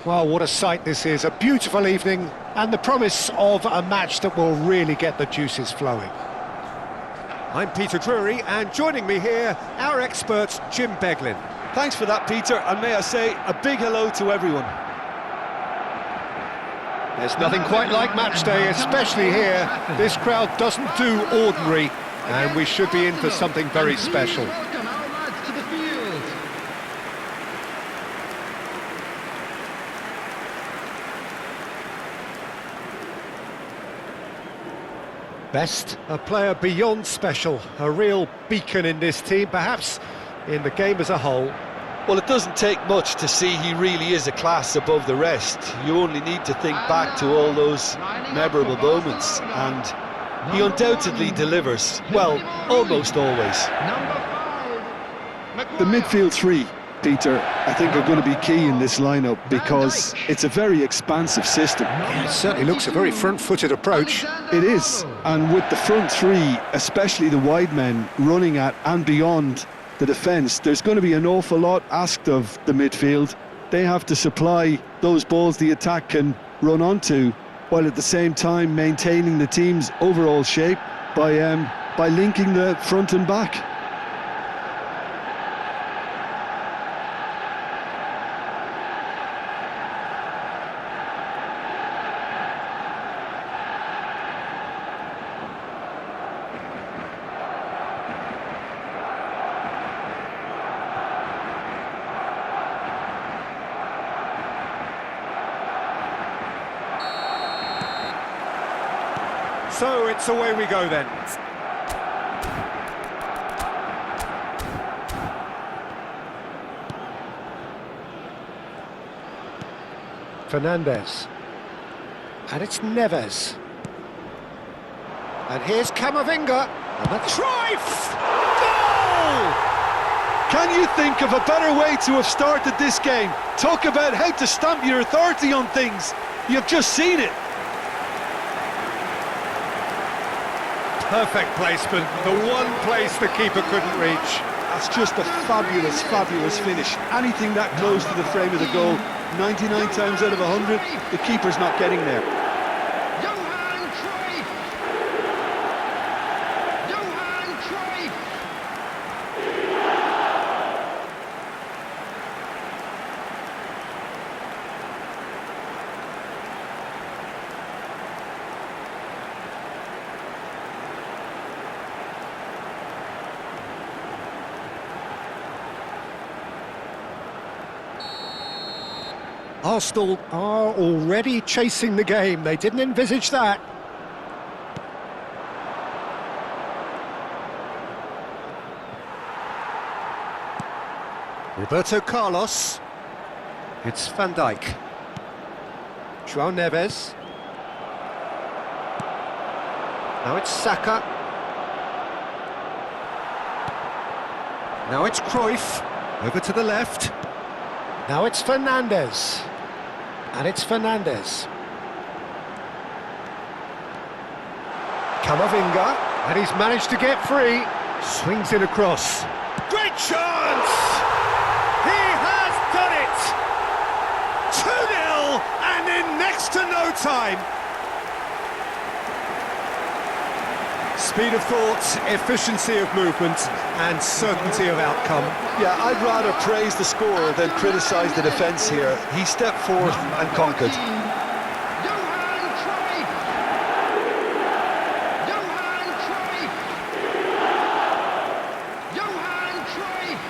Well, what a sight this is, a beautiful evening and the promise of a match that will really get the juices flowing. I'm Peter Drury, and joining me here, our expert Jim Beglin. Thanks for that, Peter, and may I say a big hello to everyone. There's nothing quite like match day, especially here. This crowd doesn't do ordinary, and we should be in for something very special. Best, a player beyond special, a real beacon in this team, perhaps in the game as a whole. Well, it doesn't take much to see he really is a class above the rest. You only need to think back to all those memorable moments, and he undoubtedly delivers, well, almost always. The midfield three, Peter, I think are going to be key in this lineup because it's a very expansive system. Yeah, it certainly looks a very front-footed approach. It is, and with the front three, especially the wide men, running at and beyond the defence, there's going to be an awful lot asked of the midfield. They have to supply those balls the attack can run onto, while at the same time maintaining the team's overall shape by linking the front and back. So it's away we go then. Fernandez. And it's Neves. And here's Camavinga. And the Cruyff! Goal! Can you think of a better way to have started this game? Talk about how to stamp your authority on things. You've just seen it. Perfect placement, the one place the keeper couldn't reach. That's just a fabulous, fabulous finish. Anything that close to the frame of the goal, 99 times out of 100, the keeper's not getting there. Johan Cruyff! Johan Cruyff! Arsenal are already chasing the game. They didn't envisage that. Roberto Carlos. It's Van Dijk. João Neves. Now it's Saka. Now it's Cruyff. Over to the left. Now it's Fernandez. And it's Fernandez. Camavinga, and he's managed to get free. Swings it across. Great chance! He has done it! 2-0, and in next to no time. Speed of thought, efficiency of movement, and certainty of outcome. Yeah, I'd rather praise the scorer than criticise the defence here. He stepped forth and conquered. Johan Cruyff! Johan Cruyff! Johan Cruyff!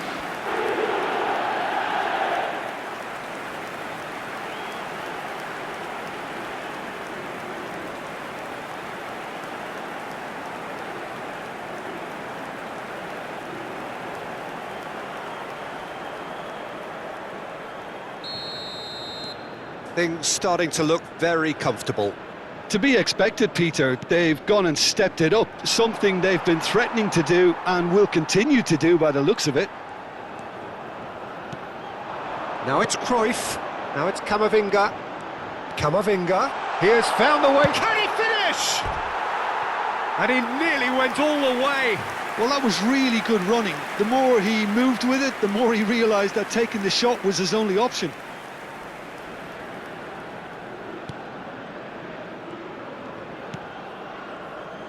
Things starting to look very comfortable. To be expected, Peter. They've gone and stepped it up, something they've been threatening to do and will continue to do by the looks of it. Now it's Cruyff, now it's Camavinga. Camavinga, he has found the way, can he finish? And he nearly went all the way. Well, that was really good running. The more he moved with it, the more he realised that taking the shot was his only option.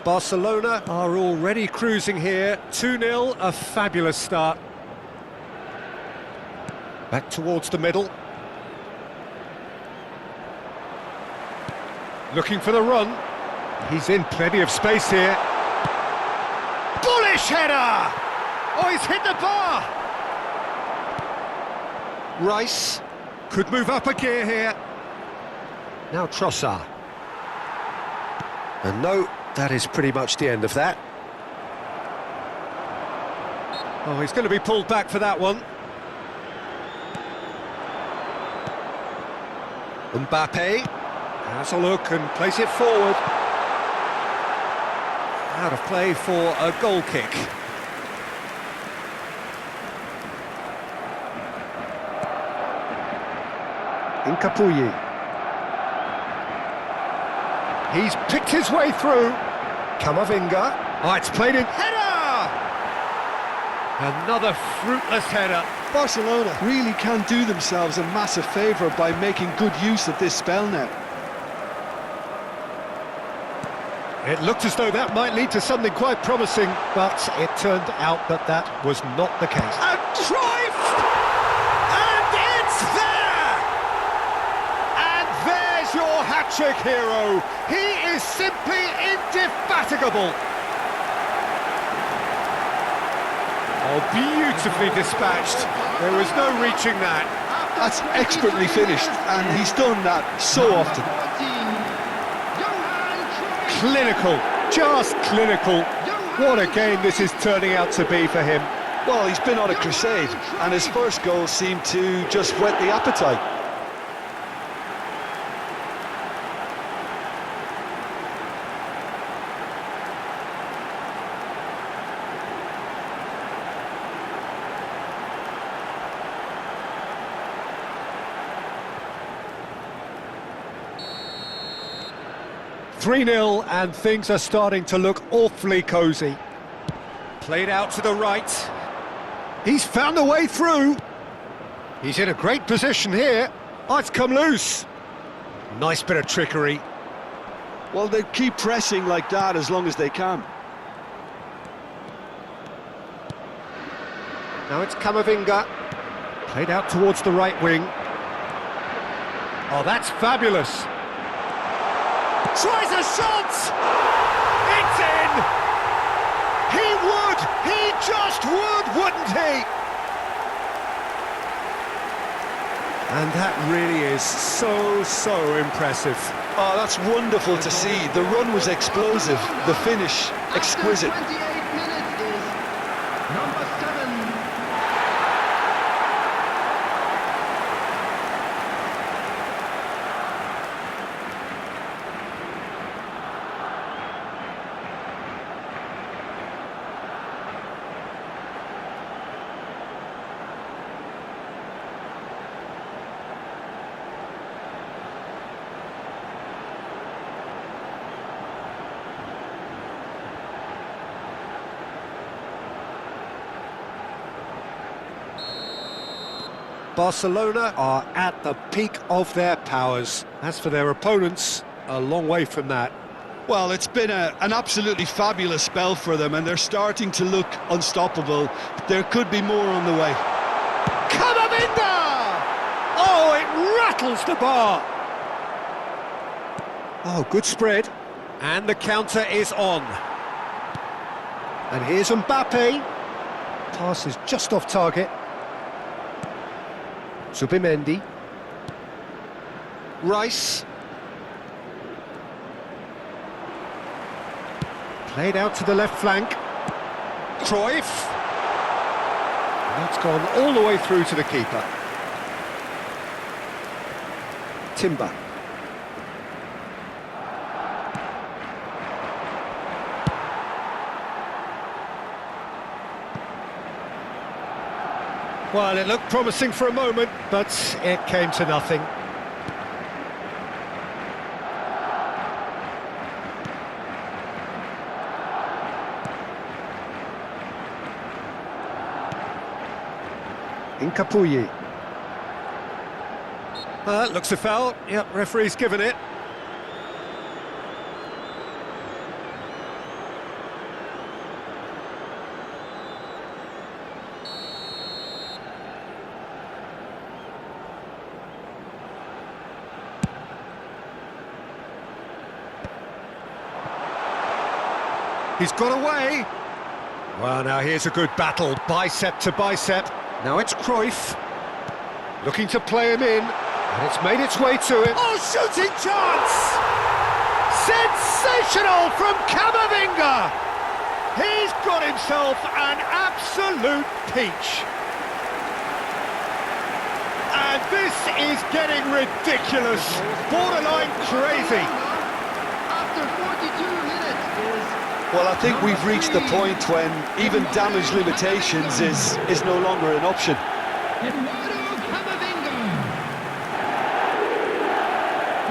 Barcelona are already cruising here. 2-0, a fabulous start. Back towards the middle. Looking for the run. He's in plenty of space here. Bullish header! Oh, he's hit the bar! Rice could move up a gear here. Now Trossard. And no, that is pretty much the end of that. Oh, he's going to be pulled back for that one. Mbappe has a look and plays it forward. Out of play for a goal kick. Incapuyi. He's picked his way through. Camavinga. Oh, it's played in. Header! Another fruitless header. Barcelona really can do themselves a massive favour by making good use of this spell now. It looked as though that might lead to something quite promising, but it turned out that that was not the case. And Cruyff! And it's there! And there's your hat-trick hero. He is simply indefatigable. Oh, beautifully dispatched. There was no reaching that. That's expertly finished, and he's done that so often. Clinical, just clinical. What a game this is turning out to be for him. Well, he's been on a crusade, and his first goal seemed to just whet the appetite. .3-0 and things are starting to look awfully cosy. Played out to the right. He's found a way through. He's in a great position here. Oh, it's come loose. Nice bit of trickery. Well, they keep pressing like that as long as they can. Now it's Camavinga. Played out towards the right wing. Oh, that's fabulous. Tries a shot! It's in! He would! He just would, wouldn't he? And that really is so impressive. Oh, that's wonderful to see. The run was explosive, the finish exquisite. 28 minutes is number 7. Barcelona are at the peak of their powers. As for their opponents, a long way from that. Well, it's been an absolutely fabulous spell for them, and they're starting to look unstoppable. There could be more on the way. Camavinga! Oh, it rattles the bar. Oh, good spread. And the counter is on. And here's Mbappe. Pass is just off target. Zubimendi. Rice. Played out to the left flank. Cruyff. And that's gone all the way through to the keeper. Timber. Well, it looked promising for a moment, but it came to nothing. Incapuyi. Looks a foul. Yep, referee's given it. He's got away. Well, now here's a good battle, bicep to bicep. Now it's Cruyff. Looking to play him in, and it's made its way to him. Oh, shooting chance! Sensational from Camavinga! He's got himself an absolute peach. And this is getting ridiculous, borderline crazy. After 42 minutes is... Well, I think we've reached the point when even damage limitations is no longer an option. Eduardo Camavinga.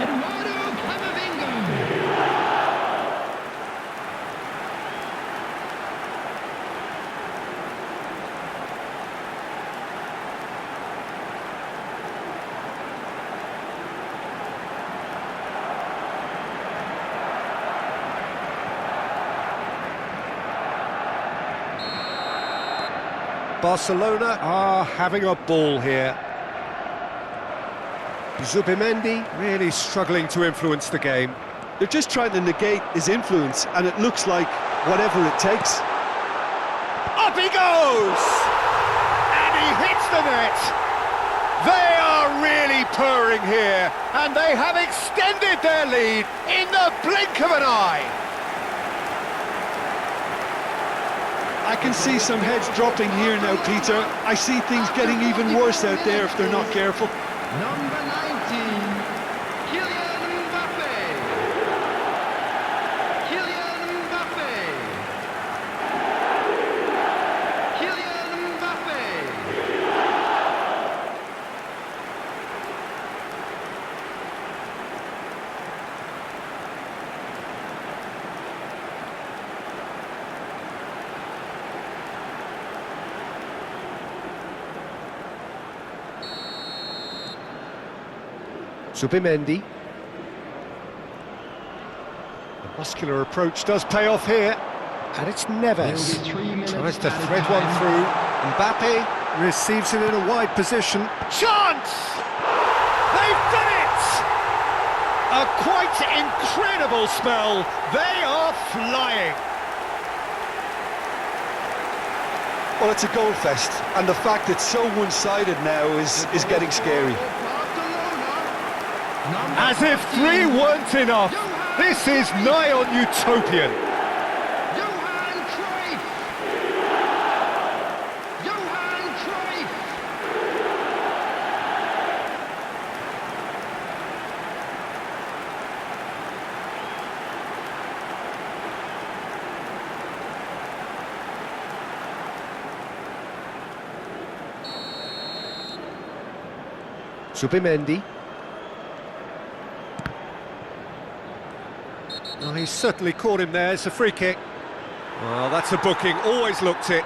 Eduardo Camavinga. Barcelona are having a ball here. Zubimendi really struggling to influence the game. They're just trying to negate his influence, and it looks like whatever it takes. Up he goes! And he hits the net! They are really purring here, and they have extended their lead in the blink of an eye. I can see some heads dropping here now, Peter. I see things getting even worse out there if they're not careful. Number 19, Kylian Mbappe. Kylian Mbappe. Kylian Mbappe. Zubimendi. The muscular approach does pay off here. And it's Neves. There'll be 3 minutes Tries to added thread time. one through. Mbappe receives it in a wide position. Chance! They've done it! A quite incredible spell. They are flying. Well, it's a goal fest, and the fact it's so one-sided now is getting scary. As if 3 weren't enough. This is nigh on utopian. Johan Cruyff. Johan Cruyff. Zubimendi. Oh, he's certainly caught him there. It's a free kick. Well, that's a booking. Always looked it.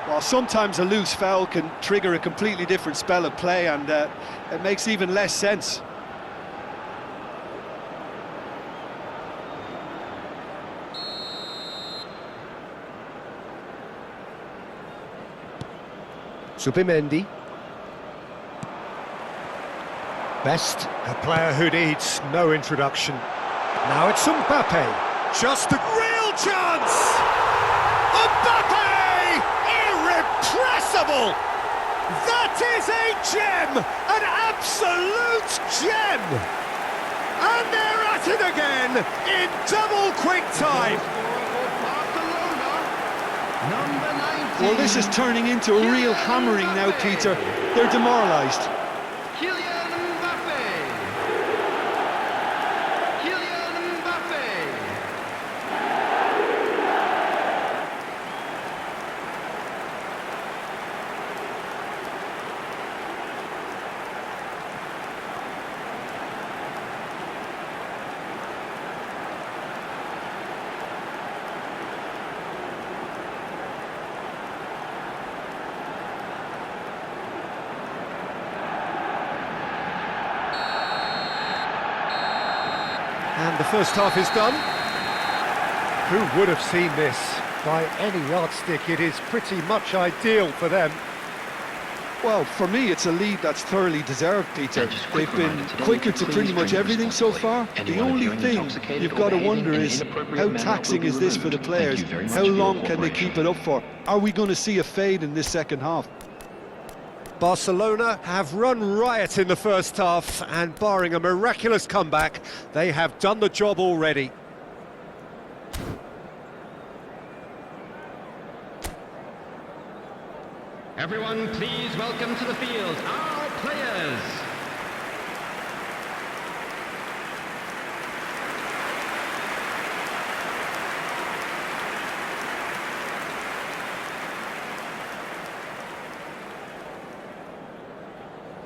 Well, sometimes a loose foul can trigger a completely different spell of play, and it makes even less sense. Zubimendi. Best, a player who needs no introduction. Now it's Mbappe. Just a real chance! Mbappe! Irrepressible! That is a gem! An absolute gem! And they're at it again in double quick time. Number 19. Well, this is turning into a real hammering now, Peter. They're demoralised. Kylian Mbappe. Kylian Mbappe. And the first half is done. Who would have seen this? By any yardstick, it is pretty much ideal for them. Well, for me, it's a lead that's thoroughly deserved, Peter. They've been quicker to pretty much everything so far. The only thing you've got to wonder is, how taxing is this for the players? How long can they keep it up for? Are we going to see a fade in this second half? Barcelona have run riot in the first half, and barring a miraculous comeback, they have done the job already. Everyone, please welcome to the field our players.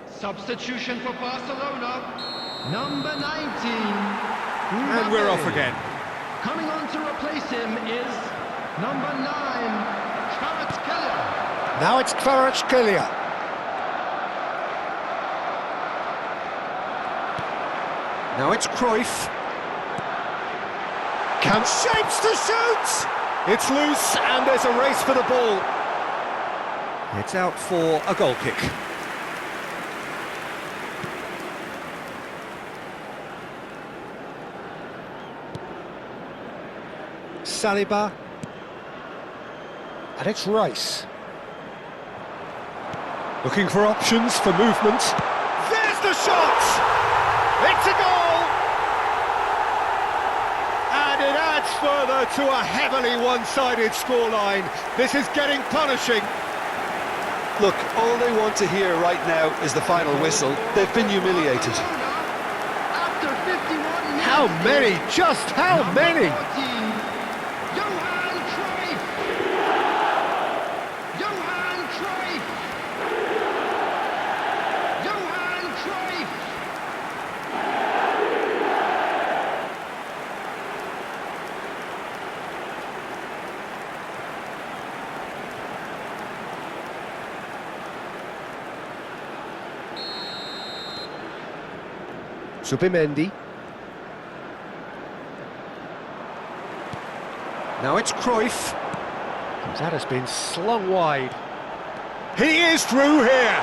Substitution for Barcelona, number 19. And we're off again. Coming on to replace him is number 9, Kvaratskhelia. Now it's Kvaratskhelia. Now it's Cruyff. Shapes to shoot! It's loose and there's a race for the ball. It's out for a goal kick. Saliba. And it's Rice. Looking for options for movement. There's the shot! It's a goal! And it adds further to a heavily one-sided scoreline. This is getting punishing. Look, all they want to hear right now is the final whistle. They've been humiliated. After 51 minutes, How many? Just how many? 14, Johan Cruyff. Johan Cruyff. Johan Cruyff. Zubimendi. Now it's Cruyff. That has been slung wide. He is through here.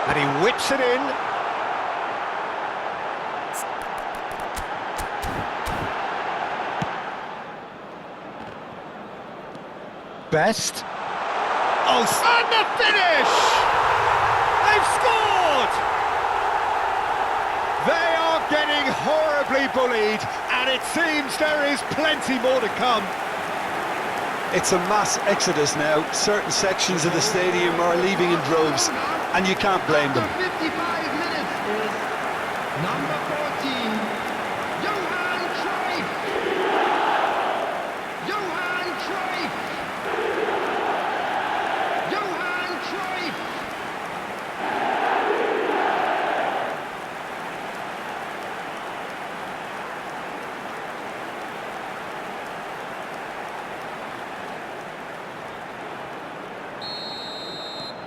And he whips it in. Best. Oh, and the finish! They've scored! They are getting horribly bullied, and it seems there is plenty more to come. It's a mass exodus now. Certain sections of the stadium are leaving in droves, and you can't blame them. After 55 minutes is number 14, Johan Cruyff. Johan Cruyff. Johan Cruyff.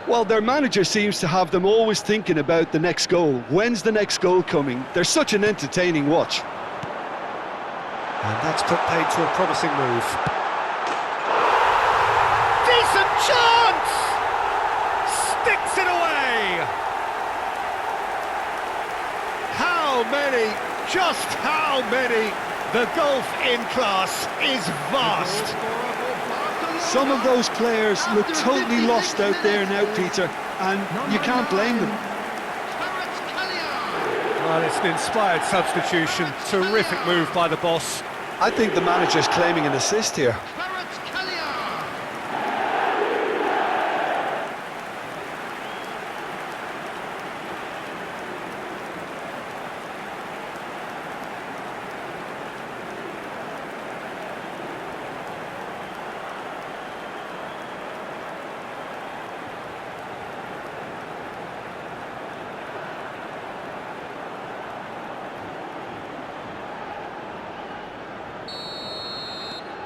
Well, their manager seems to have them always thinking about the next goal. When's the next goal coming? They're such an entertaining watch. And that's put paid to a promising move. Decent chance! Sticks it away! How many? Just how many? The gulf in class is vast. Some of those players look totally lost out there now, Peter, and you can't blame them. Well, it's an inspired substitution. Terrific move by the boss. I think the manager's claiming an assist here.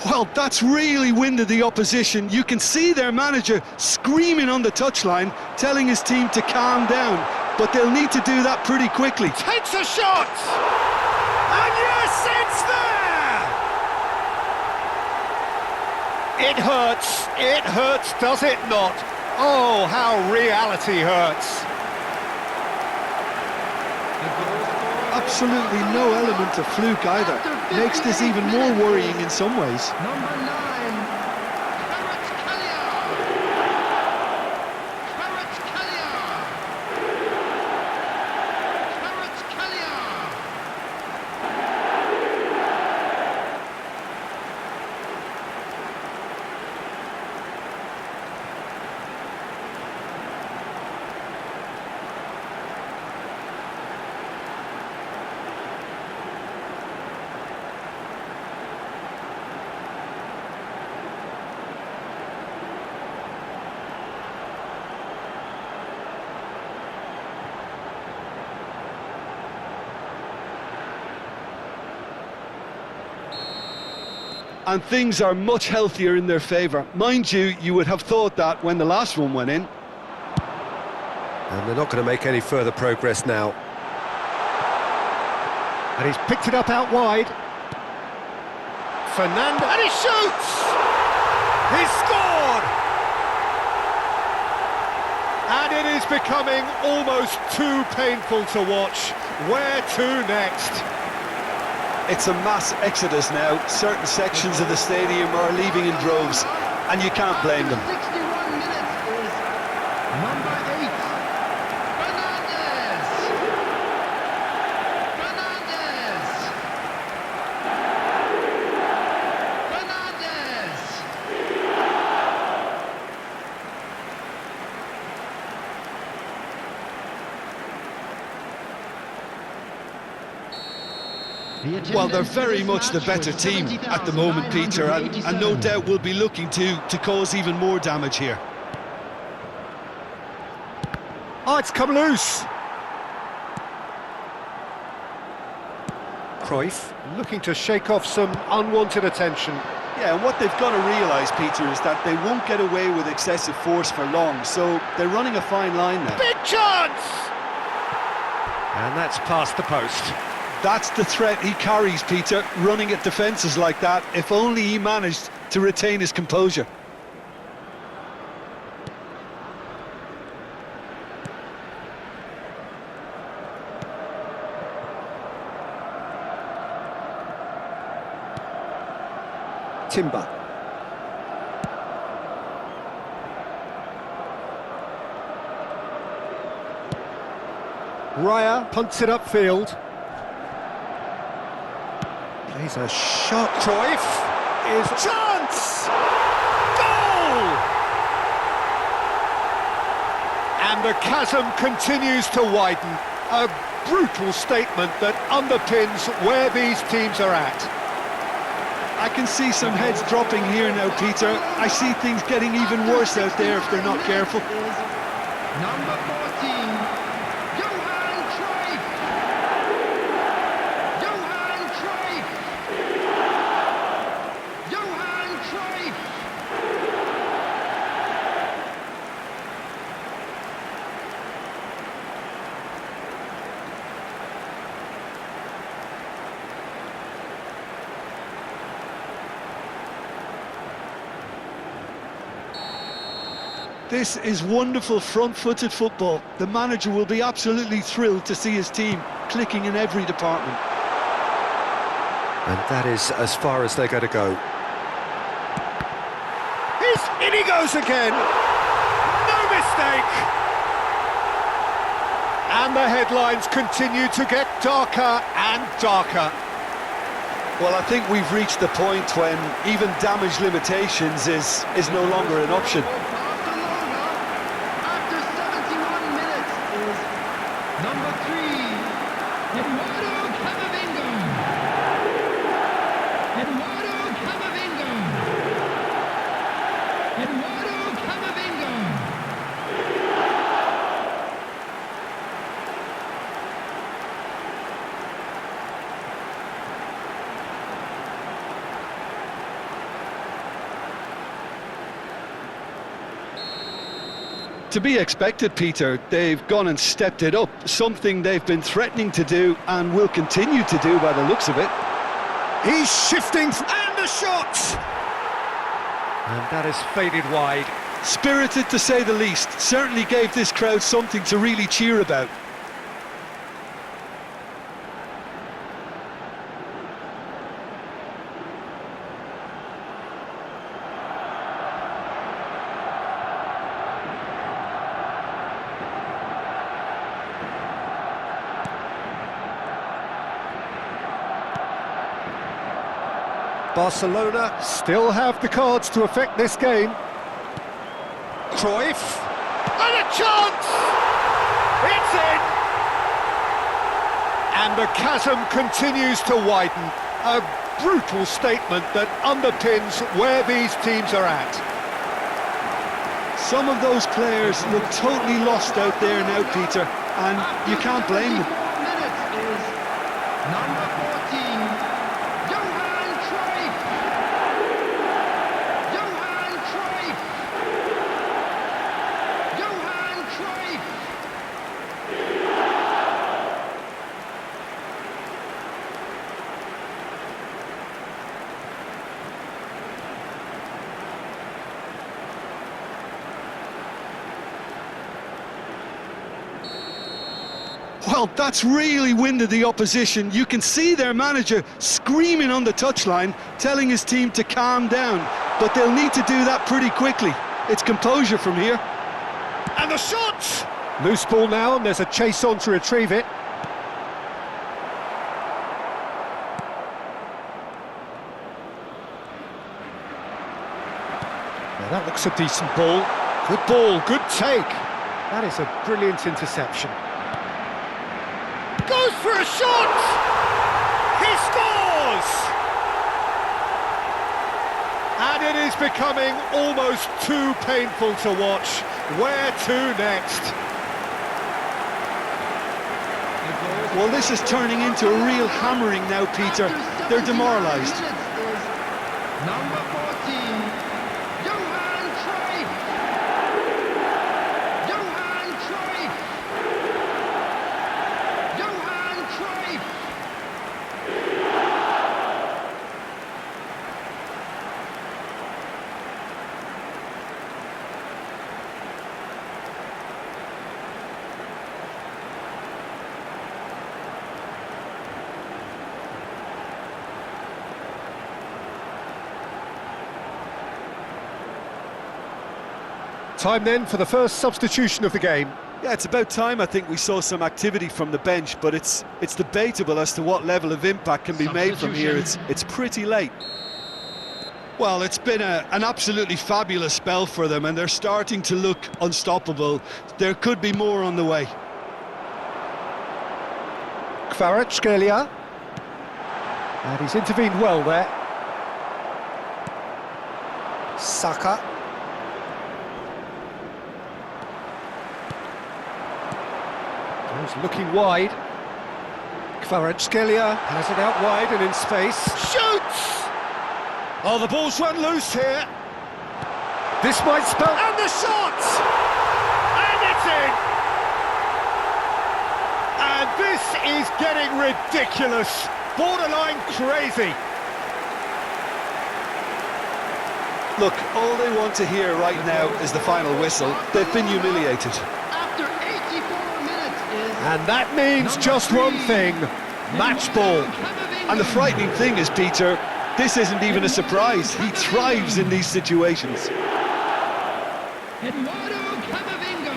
Well, that's really winded the opposition. You can see their manager screaming on the touchline, telling his team to calm down, but they'll need to do that pretty quickly. Takes a shot! And yes, it's there! It hurts, does it not? Oh, how reality hurts. Absolutely no element of fluke either. Makes this even more worrying in some ways. Number 9, And things are much healthier in their favour. Mind you, you would have thought that when the last one went in. And they're not going to make any further progress now. And he's picked it up out wide. Fernando, and he shoots! He's scored! And it is becoming almost too painful to watch. Where to next? It's a mass exodus now. Certain sections of the stadium are leaving in droves, and you can't blame them. 61 minutes is number 8, Fernandez. Well, they're very much the better team at the moment, Peter, and no doubt will be looking to cause even more damage here. Oh, it's come loose. Cruyff looking to shake off some unwanted attention. Yeah, and what they've got to realise, Peter, is that they won't get away with excessive force for long, so they're running a fine line now. Big chance! And that's past the post. That's the threat he carries, Peter, running at defences like that, if only he managed to retain his composure. Timber. Raya punts it upfield. Plays a shot. Cruyff is chance! Goal! And the chasm continues to widen. A brutal statement that underpins where these teams are at. I can see some heads dropping here now, Peter. I see things getting even worse out there if they're not careful. Number 14, Johan Cruyff. Johan Cruyff. Johan Cruyff. This is wonderful front-footed football. The manager will be absolutely thrilled to see his team clicking in every department. And that is as far as they're going to go. In he goes again! No mistake! And the headlines continue to get darker and darker. Well, I think we've reached the point when even damage limitations is no longer an option. After 71 minutes is number 3, Eduardo Camavinga. Eduardo Camavinga. Eduardo Camavinga. To be expected, Peter. They've gone and stepped it up, something they've been threatening to do and will continue to do by the looks of it. He's shifting, and the shot! And that is faded wide. Spirited to say the least. Certainly gave this crowd something to really cheer about. Barcelona still have the cards to affect this game. Cruyff, and a chance! It's in! And the chasm continues to widen. A brutal statement that underpins where these teams are at. Some of those players look totally lost out there now, Peter, and you can't blame them. Minutes is number 14. Well, that's really winded the opposition. You can see their manager screaming on the touchline, telling his team to calm down. But they'll need to do that pretty quickly. It's composure from here. And the shot! Loose ball now, and there's a chase on to retrieve it. Now that looks a decent ball. Good ball, good take. That is a brilliant interception. Goes for a shot! He scores! And it is becoming almost too painful to watch. Where to next? Well, this is turning into a real hammering now, Peter. They're demoralised. Number 14, Johan Cruyff. Johan Cruyff. Johan Cruyff. Time then for the first substitution of the game. Yeah, it's about time I think we saw some activity from the bench, but it's debatable as to what level of impact can be made from here. It's pretty late. Well, it's been an absolutely fabulous spell for them, and they're starting to look unstoppable. There could be more on the way. Kvaratskhelia. And he's intervened well there. Saka. He's looking wide. Kvaratskhelia has it out wide and in space. Shoots! Oh, the ball's run loose here. This might spell... And the shot! And it's in! And this is getting ridiculous. Borderline crazy. Look, all they want to hear right now is the final whistle. They've been humiliated. After 84 minutes is... And that means just one thing, match ball. And the frightening thing is, Peter, this isn't even a surprise. He thrives in these situations. Eduardo Camavinga.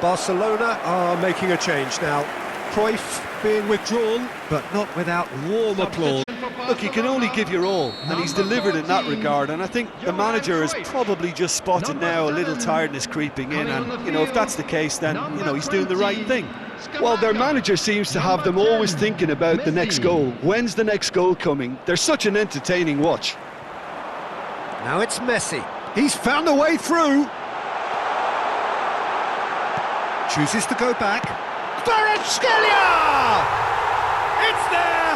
Barcelona are making a change now. Cruyff being withdrawn, but not without warm applause. Look, you can only give your all, and he's delivered in that regard, and I think the manager has probably just spotted now a little tiredness creeping in, and, you know, if that's the case, then, you know, he's doing the right thing. Well, their manager seems to have them always thinking about the next goal. When's the next goal coming? They're such an entertaining watch. Now it's Messi. He's found a way through. Chooses to go back. Kvaratskhelia! It's there!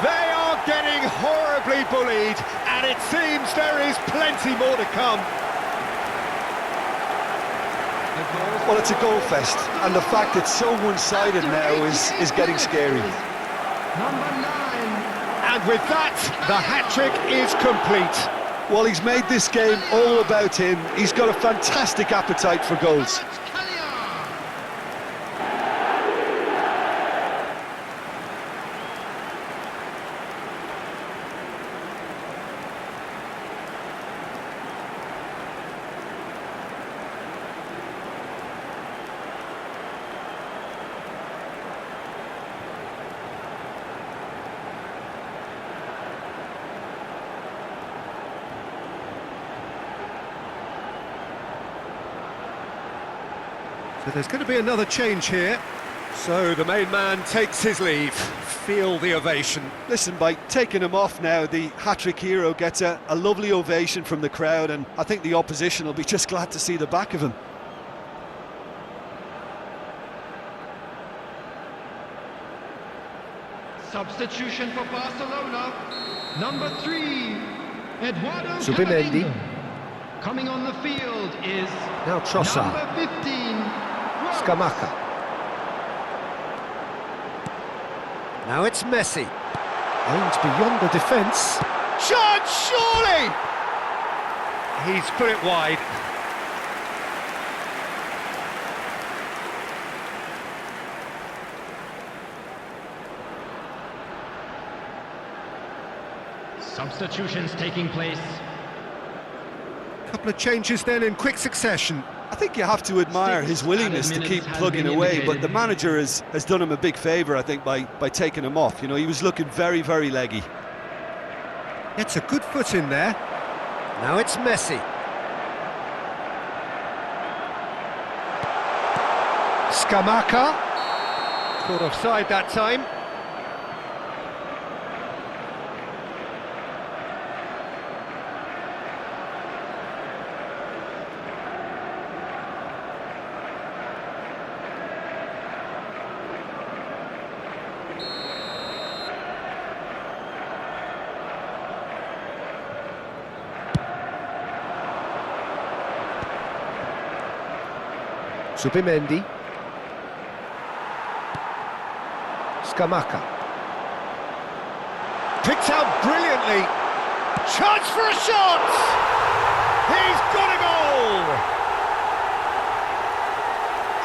They are getting horribly bullied, and it seems there is plenty more to come. Well, it's a goal fest, and the fact it's so one-sided now is getting scary. Number 9. And with that, the hat-trick is complete. Well, he's made this game all about him. He's got a fantastic appetite for goals. So there's going to be another change here. So the main man takes his leave. Feel the ovation. Listen, by taking him off now, the hat-trick hero gets a lovely ovation from the crowd, and I think the opposition will be just glad to see the back of him. Substitution for Barcelona. Number 3, Eduardo Zubimendi. Camavinga. Coming on the field is Now Trossard. number 15, Rose. Scamacca. Now it's Messi. Aims beyond the defence. Shot, surely! He's put it wide. Substitutions taking place. Couple of changes then in quick succession. I think you have to admire his willingness to keep plugging away, but the manager has done him a big favour, I think, by taking him off. You know, he was looking very, very leggy. Gets a good foot in there. Now it's Messi. Scamacca. Caught offside that time. Zubimendi. Scamacca. Picked out brilliantly. Chance for a shot! He's got a goal!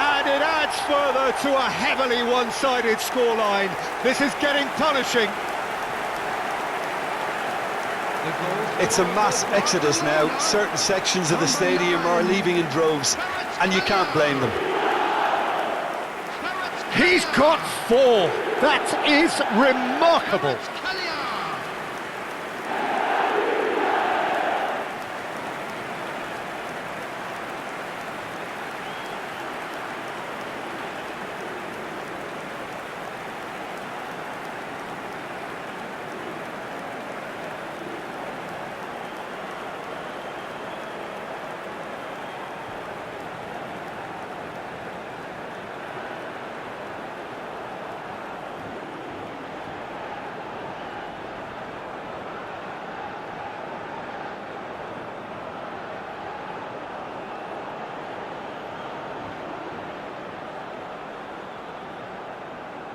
And it adds further to a heavily one-sided scoreline. This is getting punishing. It's a mass exodus now. Certain sections of the stadium are leaving in droves, and you can't blame them. He's got 4. That is remarkable.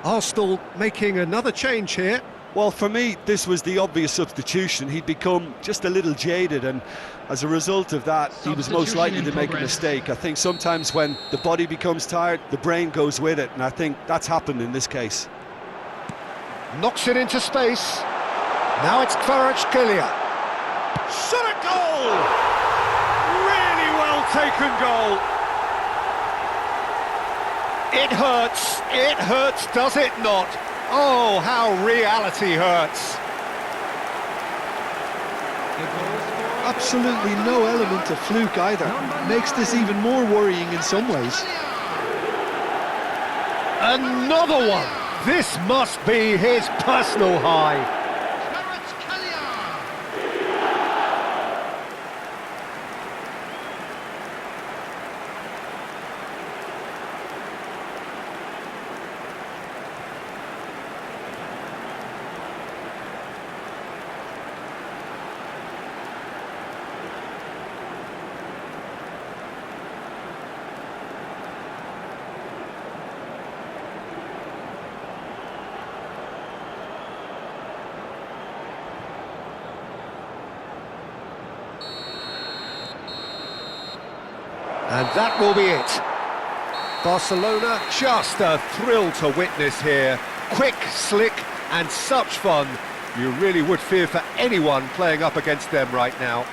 Arsenal making another change here. Well, for me, this was the obvious substitution. He'd become just a little jaded, and as a result of that, he was most likely to make a mistake. I think sometimes when the body becomes tired, the brain goes with it, and I think that's happened in this case. Knocks it into space. Now it's Kvaratskhelia. Shot a goal! Really well taken goal. It hurts, does it not? Oh, how reality hurts. Absolutely no element of fluke either. Makes this even more worrying in some ways. Another one. This must be his personal high. And that will be it. Barcelona, just a thrill to witness here. Quick, slick, and such fun. You really would fear for anyone playing up against them right now.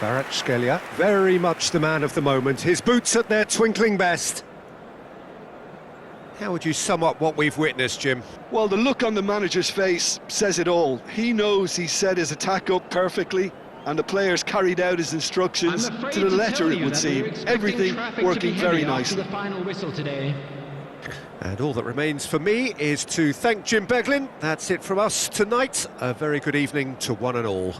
Kvaratskhelia, very much the man of the moment. His boots at their twinkling best. How would you sum up what we've witnessed, Jim? Well, the look on the manager's face says it all. He knows he set his attack up perfectly, and the players carried out his instructions to the letter, it would seem. Everything working very nicely. The final whistle today. And all that remains for me is to thank Jim Beglin. That's it from us tonight. A very good evening to one and all.